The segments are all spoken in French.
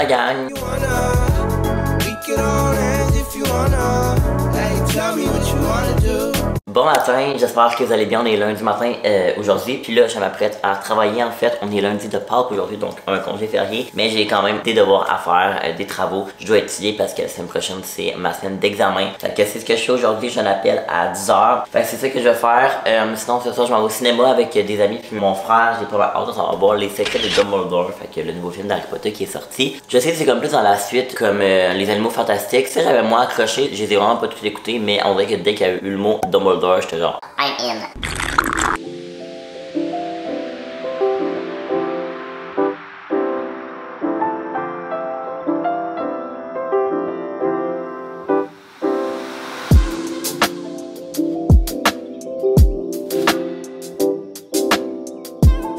la gang! Bon matin, j'espère que vous allez bien, on est lundi matin aujourd'hui, puis là je m'apprête à travailler en fait, on est lundi de Pâques aujourd'hui, donc un congé férié, mais j'ai quand même des devoirs à faire, des travaux, je dois étudier parce que la semaine prochaine c'est ma semaine d'examen, fait que c'est ce que je fais aujourd'hui, je l'appelle à 10h, fait que c'est ça que je vais faire, sinon ce soir je m'en vais au cinéma avec des amis puis mon frère, j'ai pas mal hâte, on va voir Les Secrets de Dumbledore, fait que le nouveau film d'Harry Potter qui est sorti, je sais que c'est comme plus dans la suite, comme Les Animaux Fantastiques, ça j'avais moins accroché, je les ai vraiment pas tout écouté, mais on dirait que dès qu'il y a eu le mot Dumbledore, j'étais genre I'm in.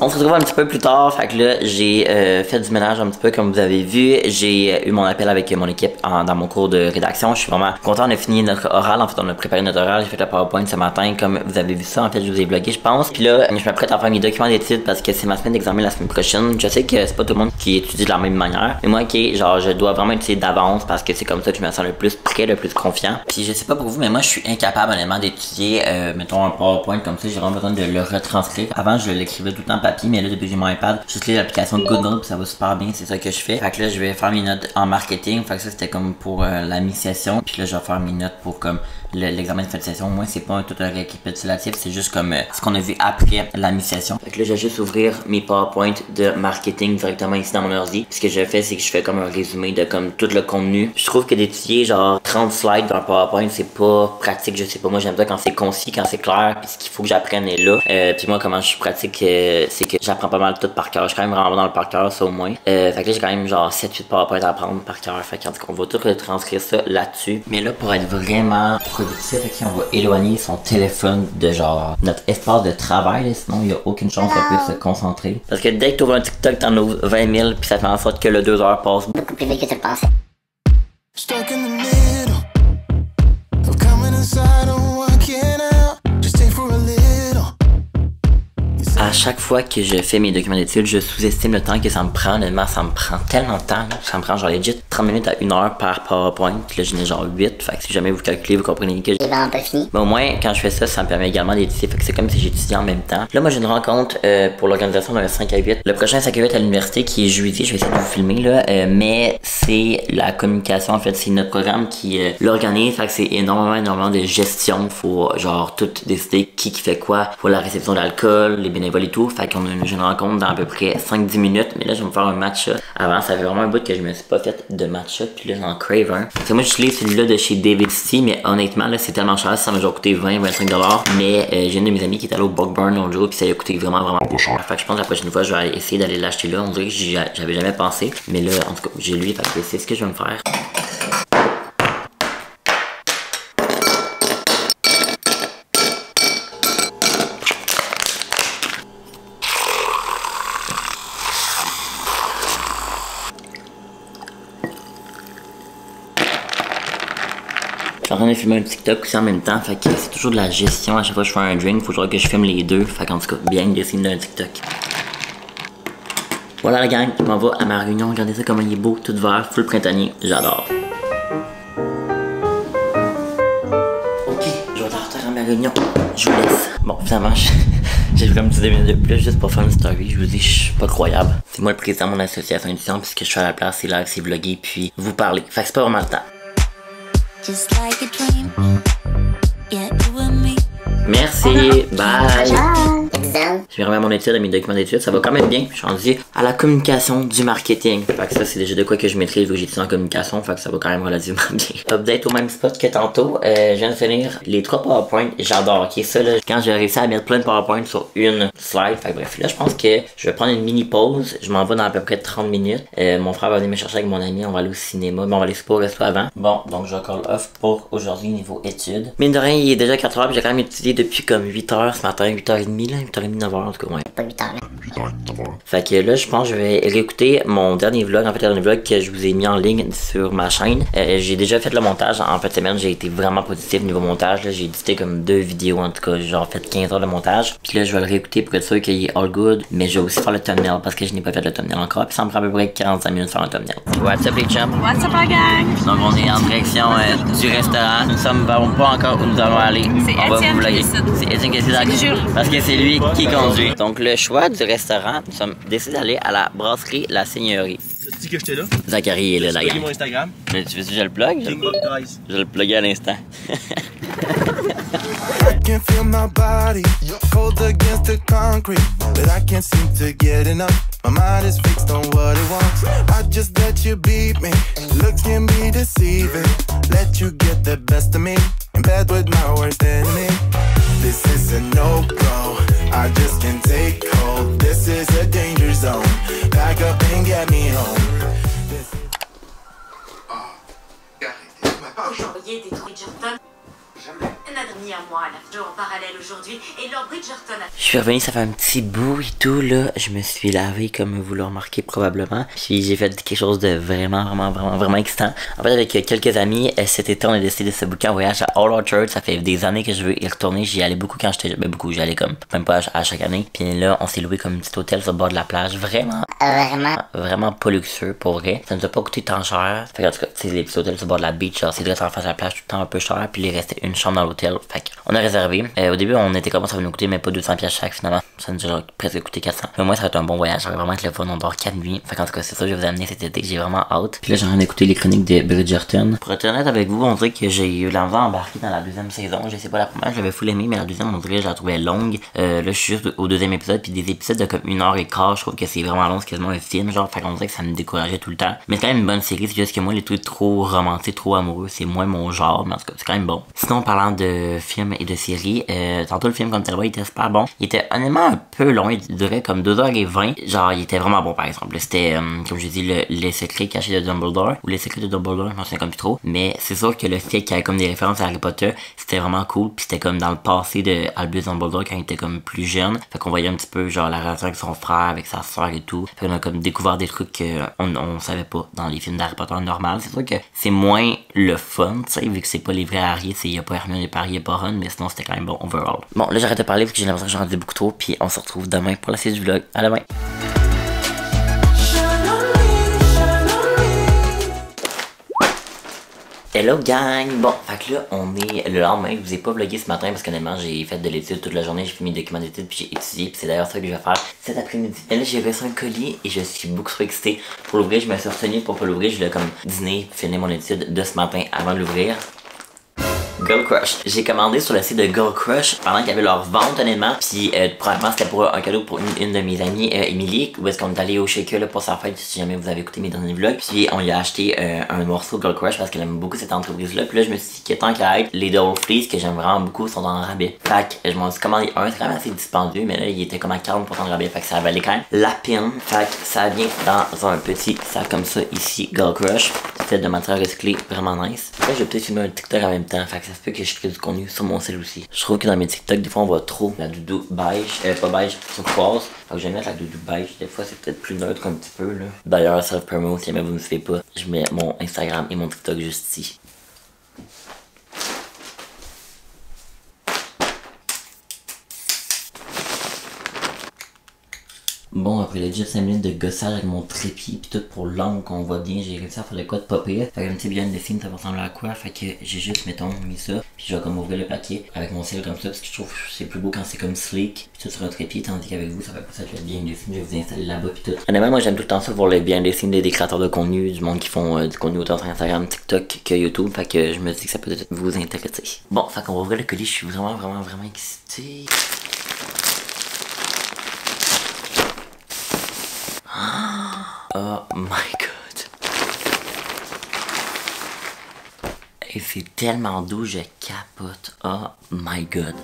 On se retrouve un petit peu plus tard, fait que là j'ai fait du ménage un petit peu comme vous avez vu, j'ai eu mon appel avec mon équipe dans mon cours de rédaction, je suis vraiment content, on a fini notre oral, en fait on a préparé notre oral, j'ai fait la PowerPoint ce matin comme vous avez vu ça, en fait je vous ai vlogué je pense, puis là je m'apprête à faire mes documents d'études parce que c'est ma semaine d'examen la semaine prochaine, je sais que c'est pas tout le monde qui étudie de la même manière, mais moi ok, genre je dois vraiment étudier d'avance parce que c'est comme ça que je me sens le plus prêt, le plus confiant, puis je sais pas pour vous mais moi je suis incapable honnêtement d'étudier, mettons un PowerPoint comme ça, j'ai vraiment besoin de le retranscrire, avant je l'écrivais tout le temps papier, mais là depuis que j'ai mon iPad, juste l'application Google puis ça va super bien, c'est ça que je fais. Fait que là je vais faire mes notes en marketing, fait que ça c'était comme pour la mi-session, puis là je vais faire mes notes pour comme l'examen de fin de session. Moi c'est pas tout un récapitulatif, c'est juste comme ce qu'on a vu après la mi-session. Fait que là je vais juste ouvrir mes PowerPoint de marketing directement ici dans mon ordi. Ce que je fais c'est que je fais comme un résumé de comme tout le contenu. Je trouve que d'étudier genre 30 slides dans un PowerPoint c'est pas pratique, je sais pas, moi j'aime ça quand c'est concis, quand c'est clair, puis ce qu'il faut que j'apprenne est là. Puis moi comment je suis pratique c'est que j'apprends pas mal tout par cœur, je suis quand même vraiment bon dans le par cœur ça au moins. Fait que là j'ai quand même genre 7-8 PowerPoint à apprendre par cœur, fait qu'on va tout retranscrire ça là-dessus. Mais là pour être vraiment productif, on va éloigner son téléphone de genre notre espace de travail, là, sinon il n'y a aucune chance qu'elle puisse se concentrer. Parce que dès que tu ouvres un TikTok, t'en ouvres 20 000 puis ça fait en sorte que le 2 heures passe beaucoup plus vite que tu le pensais. À chaque fois que je fais mes documents d'études, je sous-estime le temps que ça me prend. Honnêtement, ça me prend tellement de temps. Ça me prend genre legit 30 minutes à 1 heure par PowerPoint. Puis là, j'en ai genre 8. Fait que si jamais vous calculez, vous comprenez que j'ai vraiment pas fini. Mais au moins, quand je fais ça, ça me permet également d'étudier. Fait que c'est comme si j'étudiais en même temps. Là, moi, j'ai une rencontre pour l'organisation d'un 5 à 8. Le prochain 5 à 8 à l'université qui est jeudi. Je vais essayer de vous filmer là. Mais c'est la communication. En fait, c'est notre programme qui l'organise. Fait que c'est énormément de gestion. Faut genre tout décider qui fait quoi. Faut la réception d'alcool, les bénévoles et tout. Fait qu'on a une rencontre dans à peu près 5-10 minutes. Mais là, je vais me faire un matcha. Avant, ça fait vraiment un bout que je me suis pas fait de matcha. Puis là, j'en crave un. C'est moi, j'utilise celui-là de chez David City. Mais honnêtement, là, c'est tellement cher. Ça m'a déjà coûté 20-25$. Mais j'ai une de mes amies qui est allée au Buckburn l'autre jour. Puis ça lui a coûté vraiment pas cher. Fait que je pense que la prochaine fois, je vais essayer d'aller l'acheter là. On dirait que j'avais jamais pensé. Mais là, en tout cas, j'ai lui. Fait que c'est ce que je vais me faire. Je suis en train de filmer un TikTok aussi en même temps, fait que c'est toujours de la gestion. À chaque fois que je fais un drink, faut toujours que je filme les deux. Fait qu'en tout cas, bien dessiner d'un TikTok. Voilà la gang, je m'en vais à ma réunion. Regardez ça comment il est beau, tout vert, full printanier. J'adore. Ok, je vais être en retard à ma réunion. Je vous laisse. Bon, finalement, j'ai comme 10 minutes de plus juste pour faire une story. Je vous dis, je suis pas croyable. C'est moi le président de mon association étudiante, puisque je suis à la place, c'est live, c'est vlogué, puis vous parler. Fait que c'est pas vraiment le temps. Just like a dream. Yeah, you and me. Merci, bye. Je vais remettre mon étude à mes documents d'études, ça va quand même bien. Je suis rendu à la communication du marketing. Fait que ça, c'est déjà de quoi que je maîtrise, vu que j'étudie en communication, fait que ça va quand même relativement bien. Update au même spot que tantôt. Je viens de finir les 3 PowerPoints. J'adore, ok, ça là, quand j'ai réussi à mettre plein de PowerPoints sur une slide. Fait que bref, là, je pense que je vais prendre une mini pause. Je m'en vais dans à peu près 30 minutes. Mon frère va venir me chercher avec mon ami, on va aller au cinéma, mais on va aller au resto avant. Bon, donc je vais call off pour aujourd'hui niveau études. Mine de rien, il est déjà 4h, puis j'ai quand même étudié depuis comme 8h ce matin, 8h30 là, 8h30, 9h en tout cas, ouais. Pas 8 heures, là. 8h, 9h. Fait que là, je pense que je vais réécouter mon dernier vlog, en fait, le dernier vlog que je vous ai mis en ligne sur ma chaîne. J'ai déjà fait le montage en fin de semaine, j'ai été vraiment positif niveau montage. J'ai édité comme 2 vidéos, en tout cas, genre fait 15 heures de montage. Puis là, je vais le réécouter pour être sûr qu'il est all good. Mais je vais aussi faire le thumbnail parce que je n'ai pas fait le thumbnail encore. Puis ça me prend à peu près 45 minutes de faire un thumbnail. What's up les chums? What's up la gang? Donc on est en direction du restaurant. Nous ne savons pas encore où nous allons aller. C'est On va Étienne vous vlogger. qui décide. C'est Étienne qui décide C'est Jules. parce que c'est lui qui conduit. Donc le choix du restaurant, nous sommes décidés d'aller à la brasserie La Seigneurie. Tu dis que j'étais là? Zachary est là, la Plugger gang. mon Instagram. Mais tu veux que je le plug? Kingbox Guys. Je vais le plugger à l'instant. I can feel my body cold against the concrete, but I can't seem to get enough. My mind is fixed on what it wants. I just let you beat me. Looks can be deceiving. Let you get the best of me. In bed with my worst enemy. This is a no-go. I just can't take hold. This is a danger zone. Back up and get me home. Envoyé des Bridgerton. Nadrny à moi, la vidéo en parallèle aujourd'hui, et Lord Bridgerton a... Je suis revenu, ça fait un petit bout et tout, là. Je me suis lavé, comme vous le remarquez probablement. Puis j'ai fait quelque chose de vraiment excitant. En fait, avec quelques amis, cet été, on a décidé de se booker un voyage à All Our Church. Ça fait des années que je veux y retourner. J'y allais beaucoup quand j'étais... Ben, beaucoup, j'y allais comme... Même pas à chaque année. Puis là, on s'est loué comme un petit hôtel sur le bord de la plage. Vraiment pas luxueux, pour vrai. Ça nous a pas coûté tant cher. Fait en tout cas, c'est les petits hôtels sur le bord de la beach. Genre, c'est direct en face de la plage, tout le temps un peu cher. Puis il restait une chambre dans l'hôtel. Fait on a réservé. Au début, on était comme ça va nous coûter, mais pas 200$ chaque finalement. Ça nous a presque coûté 400. Mais au moins, ça va être un bon voyage. Ça va vraiment être le fun. On dort 4 nuits. Fait en tout cas, c'est ça que je vais vous amener cet été. J'ai vraiment hâte. Puis là, j'ai envie d'écouter les chroniques de Bridgerton. Pour être honnête avec vous, on dirait que j'ai eu l'envie d'embarquer dans la deuxième saison. Je sais pas, la première, j'avais full aimé, mais la deuxième, on dirait que je la trouvais longue. Là, je suis juste au deuxième épisode. Puis des épisodes de comme 1h15, je trouve que c'est vraiment long. C'est quasiment un film. Genre, fait qu'on dirait que ça me décourageait tout le temps. Mais c'est quand même une bonne série. C'est juste que moi, les trucs trop romantiques, trop amoureux, c'est moins mon genre. Mais en tout cas, c'est quand même bon. Sinon, parlant de films et de séries, tantôt le film comme tel, il était super bon. Il était honnêtement un peu long, il durait comme 2h20. Genre, il était vraiment bon par exemple. C'était, comme je dis, les secrets cachés de Dumbledore. Ou les secrets de Dumbledore, je m'en souviens comme plus trop. Mais c'est sûr que le fait qu'il y ait comme des références à Harry Potter, c'était vraiment cool. Puis c'était comme dans le passé de Albus Dumbledore quand il était comme plus jeune. Fait qu'on voyait un petit peu genre la relation avec son frère, avec sa soeur et tout. Fait qu'on a comme découvert des trucs qu'on savait pas dans les films d'Harry Potter normal. C'est sûr que c'est moins le fun, tu sais, vu que c'est pas les vrais Harry, il y a pas Hermione, il y a pas Harry, il y a pas Ron, mais sinon c'était quand même bon overall. Bon, là j'arrête de parler parce que j'ai l'impression que j'en dis beaucoup trop, puis on se retrouve demain pour la suite du vlog. À demain! Hello gang! Bon, fait que là, on est le lendemain. Je vous ai pas vlogué ce matin parce qu'honnêtement, j'ai fait de l'étude toute la journée. J'ai fait mes documents d'études puis j'ai étudié. Puis c'est d'ailleurs ça que je vais faire cet après-midi. Et là, j'ai reçu un colis et je suis beaucoup trop excitée pour l'ouvrir. Je me suis retenu pour pas l'ouvrir. Je voulais comme dîner, finir mon étude de ce matin avant de l'ouvrir. Girl Crush. J'ai commandé sur le site de Girl Crush pendant qu'il y avait leur vente honnêtement. Puis probablement c'était pour un cadeau pour une de mes amies, Emily, où est-ce qu'on est allé au Shaker là, pour sa fête, si jamais vous avez écouté mes derniers vlogs. Puis on lui a acheté un morceau Girl Crush parce qu'elle aime beaucoup cette entreprise là. Puis là je me suis dit que tant qu'à être, les Double Fleece que j'aime vraiment beaucoup sont en rabais. Fait que je m'en suis commandé un, c'est quand même assez dispendieux, mais là il était comme à 40% de rabais. Fait que ça valait quand même la peine. Fait que ça vient dans un petit sac comme ça ici, Girl Crush. C'est fait de matière recyclée, vraiment nice. Là je vais peut-être filmer un TikTok en même temps. Fait que ça se peut que je crée du contenu sur mon cell aussi. Je trouve que dans mes TikTok, des fois on voit trop la doudou beige, pas beige, turquoise. Fait que je vais mettre la doudou beige. Des fois c'est peut-être plus neutre un petit peu là. D'ailleurs, self-promo, si jamais vous ne me suivez pas, je mets mon Instagram et mon TikTok juste ici. Bon, après legit 5 minutes de gossage avec mon trépied pis tout pour l'angle qu'on voit bien, j'ai réussi à faire le quoi de pas pire. Fait que un petit bien de signe, ça va ressembler à quoi? Fait que j'ai juste, mettons, mis ça, puis je vais comme ouvrir le paquet avec mon ciel comme ça, parce que je trouve que c'est plus beau quand c'est comme sleek, pis tout sur un trépied, tandis qu'avec vous, ça va pas être bien de signe, je vais vous installer là-bas pis tout. Honnêtement, moi j'aime tout le temps ça, voir les bien des signes des créateurs de contenu, du monde qui font du contenu autant sur Instagram, TikTok que YouTube, fait que je me dis que ça peut être vous intéresser. Bon, fait qu'on va ouvrir le colis, je suis vraiment excité. Oh my god. Et c'est tellement doux, je capote. Oh my god.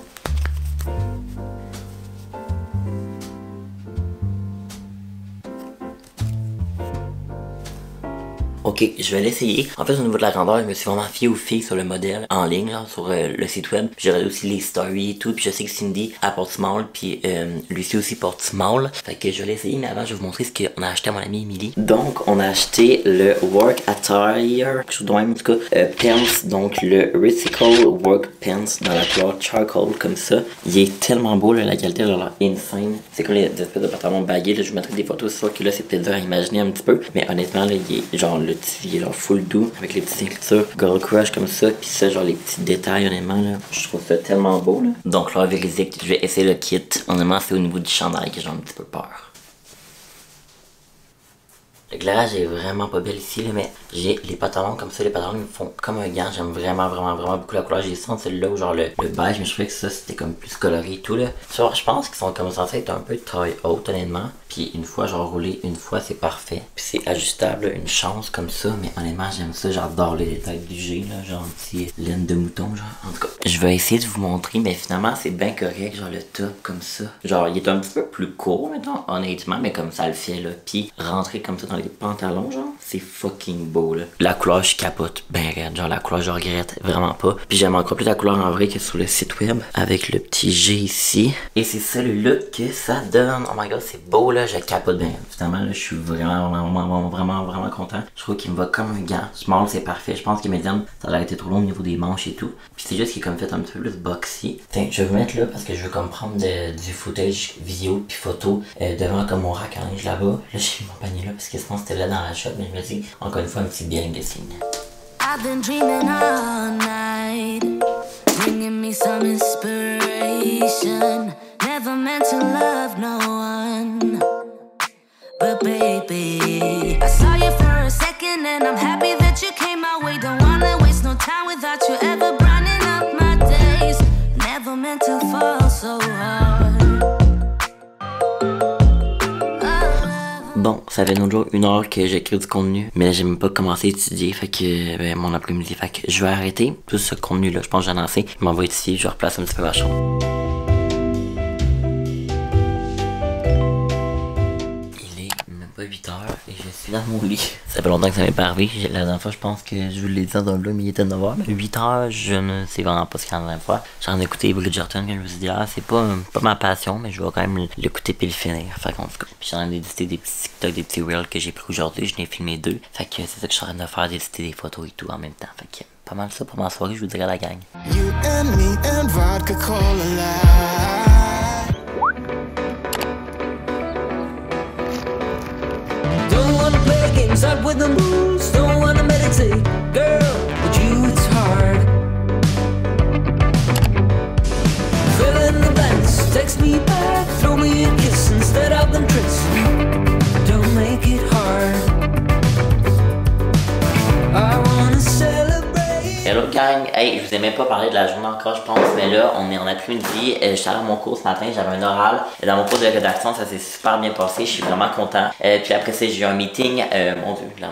Ok, je vais l'essayer. En fait, au niveau de la grandeur, je me suis vraiment fié aux filles sur le modèle en ligne, là, sur le site web. J'ai regardé aussi les stories et tout. Puis je sais que Cindy elle porte small, puis Lucie aussi porte small. Fait que je vais l'essayer, mais avant, je vais vous montrer ce qu'on a acheté à mon amie Emily. Donc, on a acheté le Work Attire, quelque chose de même, en tout cas, pants. Donc, le Recycle Work Pants dans la couleur charcoal, comme ça. Il est tellement beau, là, la qualité, là, insane. C'est comme les espèces de pantalons bagués, là. Je vous mettrai des photos, c'est sûr que là, c'est peut-être dur à imaginer un petit peu. Mais honnêtement, là, il est genre le tissu, il est genre full doux, avec les petites ceintures Girl Crush comme ça. Puis ça, genre les petits détails, honnêtement, là. Je trouve ça tellement beau, là. Donc là, vérifier que je vais essayer le kit. Honnêtement, c'est au niveau du chandail que j'ai un petit peu peur. L'éclairage est vraiment pas belle ici, là, mais j'ai les pantalons comme ça. Les pantalons ils me font comme un gant. J'aime vraiment beaucoup la couleur. J'ai senti celle-là où genre le beige, mais je trouvais que ça c'était comme plus coloré et tout là. Genre, je pense qu'ils sont comme censés être un peu de taille haute honnêtement. Puis une fois genre roulé, une fois c'est parfait. Puis c'est ajustable, là, une chance comme ça. Mais honnêtement j'aime ça. J'adore les détails du G là, genre un petit laine de mouton genre. En tout cas, je vais essayer de vous montrer, mais finalement c'est bien correct. Genre le top comme ça. Genre il est un petit peu plus court maintenant, honnêtement, mais comme ça le fait là. Puis rentrer comme ça dans les pantalons genre, c'est fucking beau là. La couleur je capote ben raide, genre la couleur je regrette vraiment pas. Puis j'aime encore plus la couleur en vrai que sur le site web avec le petit G ici. Et c'est ça le look que ça donne. Oh my god c'est beau là, je capote bien. Finalement là je suis vraiment content. Je trouve qu'il me va comme un gant. Small c'est parfait, je pense que médium ça a été trop long au niveau des manches et tout. Puis c'est juste qu'il est comme fait un petit peu plus boxy. Tiens, je vais vous mettre là parce que je veux comme prendre du footage vidéo puis photo devant comme mon rack à linge là-bas. Là j'ai mis mon panier là parce que sinon c'était là dans la shop, mais je me dis encore une fois un petit behind the scene. I've been dreaming all night, bringing me some inspiration. Never meant to love no one, but baby, I saw you for a second and I'm happy that you came my way. Don't wanna waste no time without you ever brightening up my days. Never meant to fall so hard. Bon, ça fait l'autre jour 1 heure que j'écris du contenu, mais là j'ai même pas commencé à étudier, fait que mon après-midi, fait que je vais arrêter tout ce contenu là, je pense que j'en ai assez, je m'en vais ici, je replace un petit peu ma chambre. Il est même pas 8 heures et je suis dans mon lit. Ça fait longtemps que ça m'est pas arrivé, la dernière fois je pense que je vous l'ai dit dans un vlog mais il était 9 h, mais 8 heures je ne sais vraiment pas ce qu'il y a la dernière fois. J'en ai écouté Bridgerton que je me suis dit c'est pas ma passion mais je vais quand même l'écouter puis le finir, fait qu'en tout cas. Puis j'en ai édité des petits TikTok, des petits reels que j'ai pris aujourd'hui, je n'ai filmé 2. Fait que c'est ça que je suis en train de faire, d'éditer des photos et tout en même temps. Fait que pas mal ça pour ma soirée, je vous dirai à la gang. You and me and vodka cola light. Don't wanna play games out with the moves, don't wanna meditate, girl, but you it's hard. Fill in the blanks, text me back, throw me a kiss instead of them tricks. Don't make it hard. I wanna celebrate. Hello gang, hey, je vous ai même pas parlé de la journée encore je pense, mais là on est en après-midi, j'étais à mon cours ce matin, j'avais un oral, dans mon cours de rédaction ça s'est super bien passé, je suis vraiment content, puis après ça j'ai eu un meeting, mon dieu, j'ai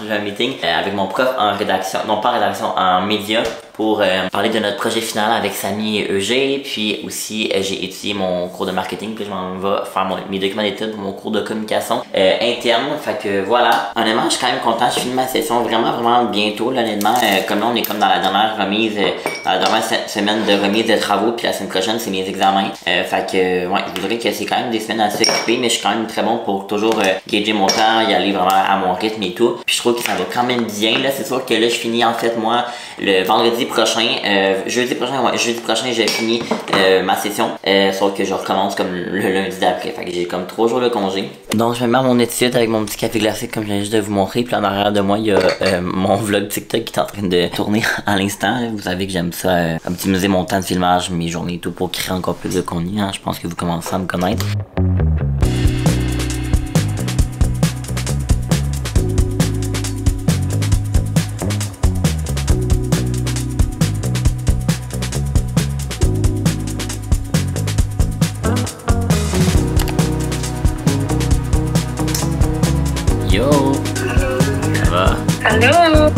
eu un meeting avec mon prof en rédaction, non pas en rédaction, en média, pour parler de notre projet final avec Samy et EG, puis aussi j'ai étudié mon cours de marketing, puis je m'en vais faire mes documents d'études pour mon cours de communication interne, fait que voilà, honnêtement je suis quand même content, je finis ma session vraiment bientôt, là, honnêtement, comme là on est comme dans la dernière remise, dans la dernière semaine de remise de travaux, puis la semaine prochaine c'est mes examens, fait que ouais, je vous dirais que c'est quand même des semaines assez occupées, mais je suis quand même très bon pour toujours gager mon temps, y aller vraiment à mon rythme et tout, puis je trouve que ça va quand même bien, là, c'est sûr que là je finis en fait moi le vendredi prochain, jeudi prochain j'ai fini ma session, sauf que je recommence comme le lundi d'après, fait que j'ai comme 3 jours de congé. Donc je vais mettre mon étude avec mon petit café glacé comme je viens juste de vous montrer, puis en arrière de moi il y a mon vlog TikTok qui est en train de tourner à l'instant. Vous savez que j'aime ça optimiser mon temps de filmage, mes journées et tout pour créer encore plus de contenu, hein. Je pense que vous commencez à me connaître. Yo! Ça va? Allô?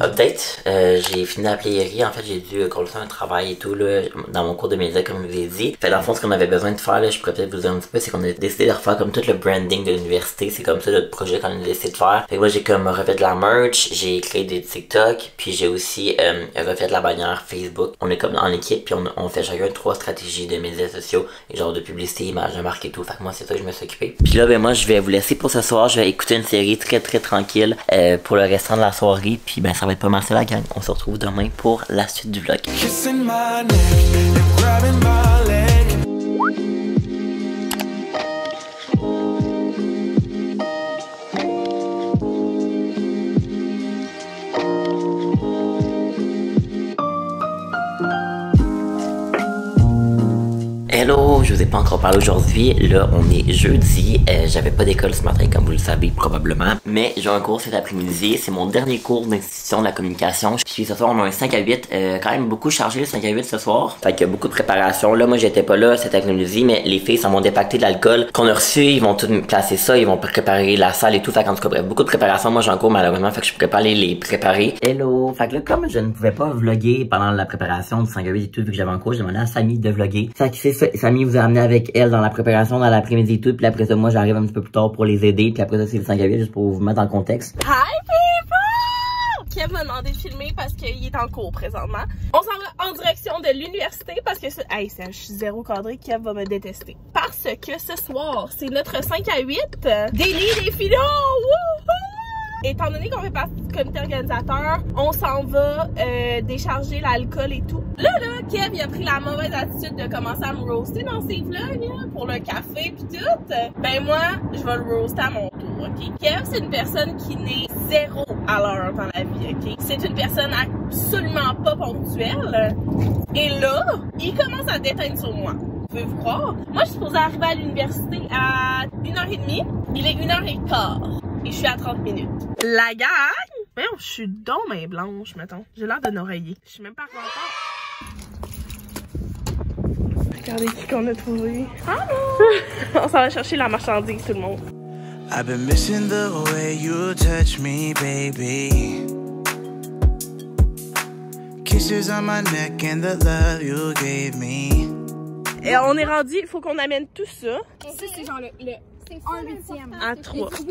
Hot update. J'ai fini la playerie. En fait, j'ai dû continuer un travail et tout là, dans mon cours de médias, comme je vous ai dit. Fait dans le fond, ce qu'on avait besoin de faire, là, je pourrais peut-être vous dire un petit peu, c'est qu'on a décidé de refaire comme tout le branding de l'université. C'est comme ça le projet qu'on a décidé de faire. Fait que moi, j'ai comme refait de la merch, j'ai créé des TikTok, puis j'ai aussi refait de la bannière Facebook. On est comme en équipe, puis on fait chacun 3 stratégies de médias sociaux, et genre de publicité, images de marque et tout. Fait que moi, c'est ça que je me suis occupé. Puis là, ben moi, je vais vous laisser pour ce soir. Je vais écouter une série très tranquille pour le restant de la soirée. Puis ben ça va être pas mal ça la gang. On se retrouve demain pour la suite du vlog. Hello, je vous ai pas encore parlé aujourd'hui. Là, on est jeudi. J'avais pas d'école ce matin, comme vous le savez probablement. Mais j'ai un cours cet après-midi. C'est mon dernier cours d'institution de la communication. Puis ce soir, on a un 5 à 8. Quand même beaucoup chargé le 5 à 8 ce soir. Fait qu'il y a beaucoup de préparation. Là, moi, j'étais pas là cet après-midi, mais les filles s'en vont dépacter de l'alcool qu'on a reçu. Ils vont tout placer ça. Ils vont préparer la salle et tout. Fait qu'en tout cas, bref, beaucoup de préparation. Moi, j'ai un cours malheureusement. Fait que je pourrais pas aller les préparer. Hello. Fait que là, comme je ne pouvais pas vlogger pendant la préparation du 5 à 8 et tout, vu que j'avais un cours, j'ai demandé à Samy de vlogger. Fait que c'est ça. Samy vous a amené avec elle dans la préparation dans l'après-midi et tout, puis après ça moi j'arrive un petit peu plus tard pour les aider, puis après ça c'est le 5 à 8 juste pour vous mettre en contexte. Hi people! Kev m'a demandé de filmer parce qu'il est en cours présentement. On s'en va en direction de l'université parce que hey, je suis zéro cadré, Kev va me détester. Parce que ce soir, c'est notre 5 à 8 délit des philo! Wouhou! Étant donné qu'on fait partie du comité organisateur, on s'en va décharger l'alcool et tout. Là, Kev, il a pris la mauvaise attitude de commencer à me roaster dans ses vlogs, là, pour le café pis tout. Ben moi, je vais le roaster à mon tour, ok? Kev, c'est une personne qui n'est zéro à l'heure dans la vie, ok? C'est une personne absolument pas ponctuelle. Et là, il commence à déteindre sur moi. Pouvez-vous croire? Moi, je suis supposée arriver à l'université à 1h30. Il est 1h15. Et je suis à 30 minutes. La gang! Voyons, je suis donc main blanche, mettons. J'ai l'air d'un oreiller. Je suis même pas contente. Regardez qui qu'on a trouvé. Allô! On s'en va chercher la marchandise, tout le monde. I've been missing the way you touch me, baby. Kisses on my neck and the love you gave me. Et on est rendu, il faut qu'on amène tout ça. Ça, c'est genre le 1/8. À 3. Il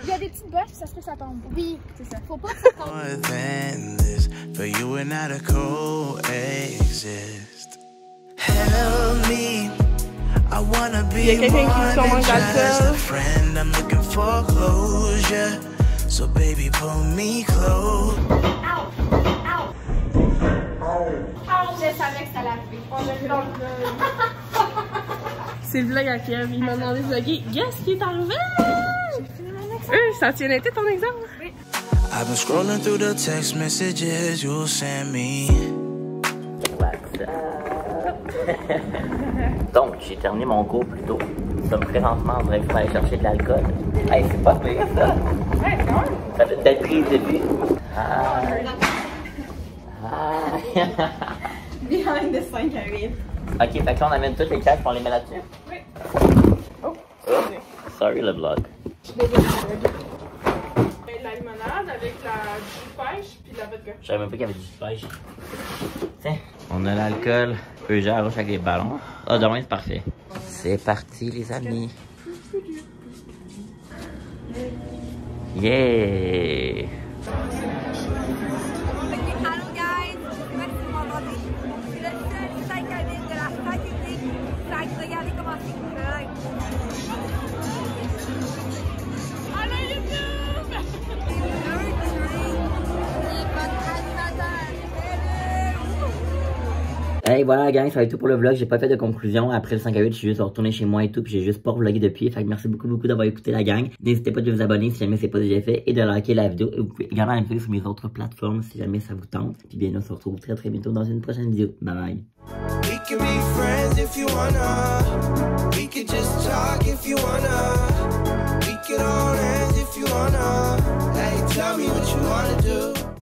y a des petites bosses, ça se peut que ça tombe. Oui, c'est ça. Faut pas que ça tombe. More than this, for you and I to coexist. Help me, I wanna be more than just a friend. I'm looking for closure, so baby pull me close. Je savais que ça l'a fait. On a vu dans le vlog. C'est le vlog à Kev. Il m'a demandé de vlogger. Guess qui est arrivé? J'ai filmé mon exemple. Ça tienait ton exemple? Oui. I've been scrolling through the text messages you sent me. Donc, j'ai terminé mon cours plus tôt. Nous sommes présentement en direction d'aller chercher de l'alcool. Hey, c'est pas pire ça! Ouais, c'est vrai. Ça fait peut-être prise depuis. Behind the 5 à 8. Ok, fait que là on amène toutes les cages pour les mettre là-dessus. Oui. Oh, sorry le vlog. La limonade avec la jus de pêche puis la vodka. Je savais même pas qu'il y avait du jus de pêche. Tiens, on a l'alcool. Eugène arrache avec les ballons. Ah, demain c'est parfait. C'est parti les amis. Yeah! Allô guys, merci de m'entendre. C'est le seul 5 à 8 de la faculté. Regardez comment c'est cool. Allô YouTube! Hey voilà gang, ça va être tout pour le vlog, j'ai pas fait de conclusion après le 5 à 8, je suis juste retourné chez moi et tout, puis j'ai juste pas vlogué depuis, fait que merci beaucoup d'avoir écouté la gang. N'hésitez pas de vous abonner si jamais c'est pas déjà fait et de liker la vidéo, et vous pouvez également la faire sur mes autres plateformes si jamais ça vous tente. Puis bien on se retrouve très bientôt dans une prochaine vidéo, bye bye. We can be friends if you wanna. We could just talk if you wanna. We could hold hands if you wanna. Hey, tell me what you wanna do.